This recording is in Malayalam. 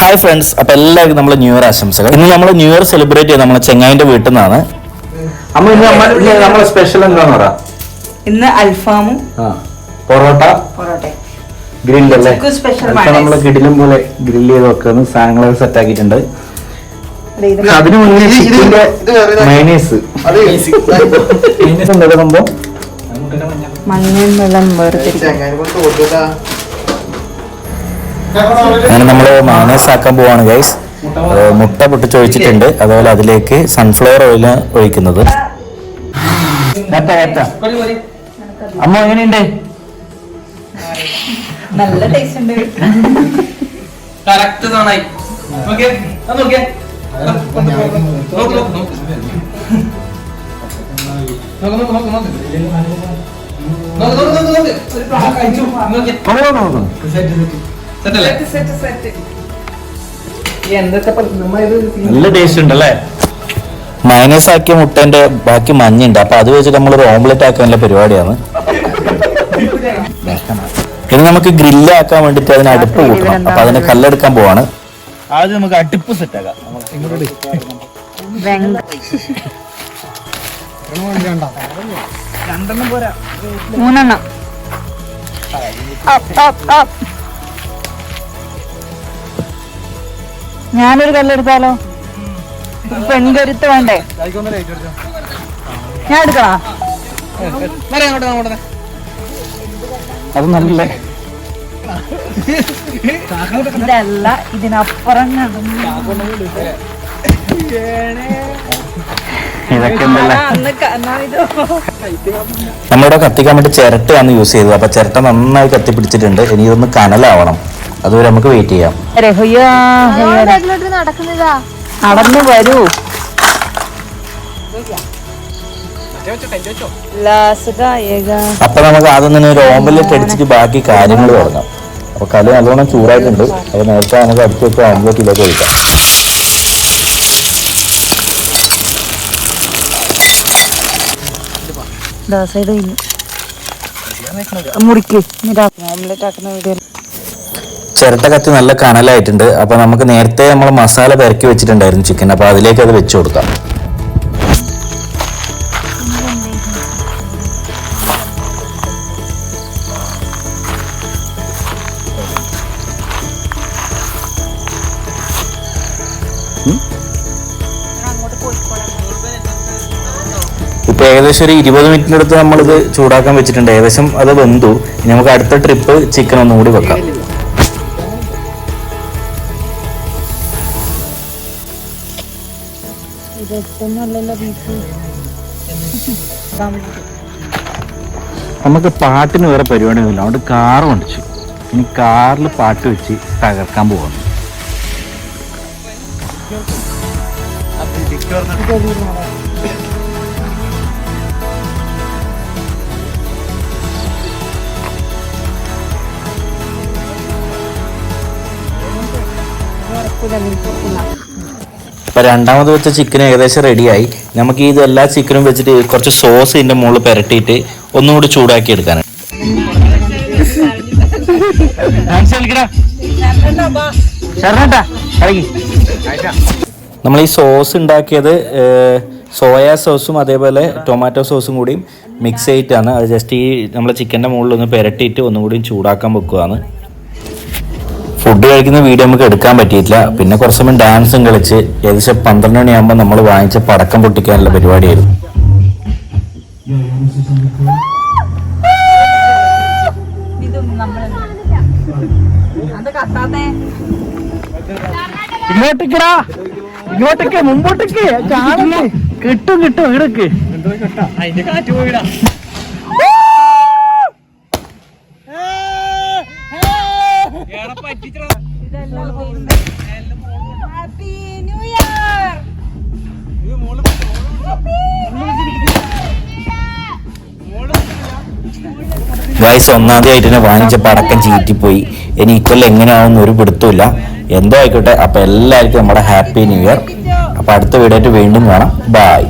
ഹായ് ഫ്രണ്ട്സ്, അപ്പോൾ എല്ലാവർക്കും നമ്മൾ ന്യൂ ഇയർ ആശംസകൾ. ഇന്ന് നമ്മൾ ന്യൂ ഇയർ സെലിബ്രേറ്റ് ചെയ്ത് നമ്മളെ ചെങ്ങായിന്റെ വീട്ടിൽ നിന്നാണ്. അമ്മ ഇന്ന് നമ്മളെ സ്പെഷ്യൽ എന്താന്ന് പറയാ? ഇന്ന് അൽഫാമും പൊറോട്ട ഗ്രില്ലല്ലേ. നമ്മള് കിടിലും പോലെ ഗ്രില്ല് ചെയ്ത് വെക്കുന്ന സാധനങ്ങളൊക്കെ സെറ്റ് ആക്കിയിട്ടുണ്ട്. അതിന് മുന്നേ ചിക്കന്റെ മയനീസ് സംഭവം മഞ്ഞൾ വെള്ളം അങ്ങനെ നമ്മൾ മയനീസ് ആക്കാൻ പോവാണ് ഗൈസ്. മുട്ട പൊട്ടിച്ചൊഴിച്ചിട്ടുണ്ട്. അതുപോലെ അതിലേക്ക് സൺഫ്ലവർ ഓയിൽ ഒഴിക്കുന്നത്. അമ്മ എങ്ങനെയുണ്ട്? നല്ല ടേസ്റ്റ് ഉണ്ട്. കറക്റ്റ് നന്നായി. നോക്കിയേ നോക്കിയേ നല്ല ടേസ്റ്റ് ഉണ്ട് അല്ലേ? മൈനസ് ആക്കിയ മുട്ടന്റെ ബാക്കി മഞ്ഞുണ്ട്. അപ്പൊ അത് വെച്ചിട്ട് നമ്മളൊരു ഓംലെറ്റ് ആക്കാനുള്ള പരിപാടിയാണ്. ഇനി നമുക്ക് ഗ്രില്ല് ആക്കാൻ വേണ്ടിട്ട് അതിന് അടുപ്പ് കൂട്ടണം. അപ്പൊ അതിന് കല്ലെടുക്കാൻ പോവാണ്. ആദ്യം നമുക്ക് അടുപ്പ് സെറ്റ് ആക്കാം. മൂന്നെണ്ണം ഞാനൊരു കല്ലെടുത്താലോ? പെൺകരുത്ത് വേണ്ടേ? ഞാൻ എടുക്കണോ? അത് നല്ല ഇതല്ല, ഇതിനപ്പുറം ഇതൊക്കെ നമ്മളിവിടെ കത്തിക്കാൻ വേണ്ടി ചിരട്ടയാണ് യൂസ് ചെയ്തത്. അപ്പൊ ചിരട്ട നന്നായി കത്തിപ്പിടിച്ചിട്ടുണ്ട്. ഇനി ഇതൊന്ന് കനലാവണം. അതുവരെ നമുക്ക് വെയിറ്റ് ചെയ്യാം. നടന്നു വരൂ. അപ്പൊ നമുക്ക് ആദ്യം തന്നെ ഒരു ഓംലെറ്റ് അടിച്ചിട്ട് ബാക്കി കാര്യങ്ങൾ തുടങ്ങാം. അപ്പൊ കല്ല് നല്ലോണം ചൂടായിട്ടുണ്ട്. അപ്പൊ നേരത്തെ നമുക്ക് അടിച്ചു വെച്ച ഓംലെറ്റിലേക്ക് ഒഴിക്കാം. ചിരട്ട കത്തി നല്ല കനലായിട്ടുണ്ട്. അപ്പൊ നമുക്ക് നേരത്തെ നമ്മൾ മസാല പെരക്കി വെച്ചിട്ടുണ്ടായിരുന്നു ചിക്കൻ. അപ്പൊ അതിലേക്ക് അത് വെച്ചു കൊടുക്കാം. ഇപ്പൊ ഏകദേശം ഒരു 20 മിനിറ്റിനടുത്ത് നമ്മളിത് ചൂടാക്കാൻ വെച്ചിട്ടുണ്ട്. ഏകദേശം അത് വെന്തു. ഇനി നമുക്ക് അടുത്ത ട്രിപ്പ് ചിക്കൻ ഒന്നും കൂടി വെക്കാം. നമുക്ക് പാട്ടിന് വേറെ പരിപാടിയൊന്നുമില്ല. അതുകൊണ്ട് കാറ് കൊണ്ടിച്ചു. ഇനി കാറിൽ പാട്ട് വെച്ച് തകർക്കാൻ പോവാണ്. ഇപ്പൊ രണ്ടാമത് വെച്ച ചിക്കൻ ഏകദേശം റെഡിയായി. നമുക്ക് ഇത് എല്ലാ ചിക്കനും വെച്ചിട്ട് കുറച്ച് സോസ് ഇതിന്റെ മുകളിൽ പെരട്ടിയിട്ട് ഒന്നുകൂടി ചൂടാക്കി എടുക്കാനാണ്. നമ്മൾ ഈ സോസ് ഉണ്ടാക്കിയത് സോയാ സോസും അതേപോലെ ടൊമാറ്റോ സോസും കൂടിയും മിക്സ് ചെയ്തിട്ടാണ്. അത് ജസ്റ്റ് ഈ നമ്മളെ ചിക്കൻ്റെ മുകളിൽ ഒന്ന് പെരട്ടിയിട്ട് ഒന്നുകൂടി ചൂടാക്കാൻ വെക്കുകയാണ്. ഫുഡ് കഴിക്കുന്ന വീഡിയോ നമുക്ക് എടുക്കാൻ പറ്റിയിട്ടില്ല. പിന്നെ കുറച്ച് സമയം ഡാൻസും കളിച്ച് ഏകദേശം 12 മണിയാകുമ്പോൾ നമ്മൾ വാങ്ങിച്ച പടക്കം പൊട്ടിക്കാനുള്ള പരിപാടിയായിരുന്നു. ഇങ്ങോട്ടേക്ക് മുമ്പോട്ടേക്ക് കിട്ടും ഇടക്ക് അതിന്റെ കാറ്റ് പോയിടാ. ഗൈസ്, ഒന്നാമതായിട്ട് തന്നെ വാങ്ങിച്ച പടക്കം ചീറ്റിപ്പോയി. ഇനി ഇക്കൊല്ലം എങ്ങനെയാവുന്ന ഒരു പിടുത്തമില്ല. എന്തോ ആയിക്കോട്ടെ. അപ്പൊ എല്ലാവർക്കും നമ്മുടെ ഹാപ്പി ന്യൂ ഇയർ. അപ്പൊ അടുത്ത വീഡിയോ ആയിട്ട് വീണ്ടും കാണാം. ബൈ.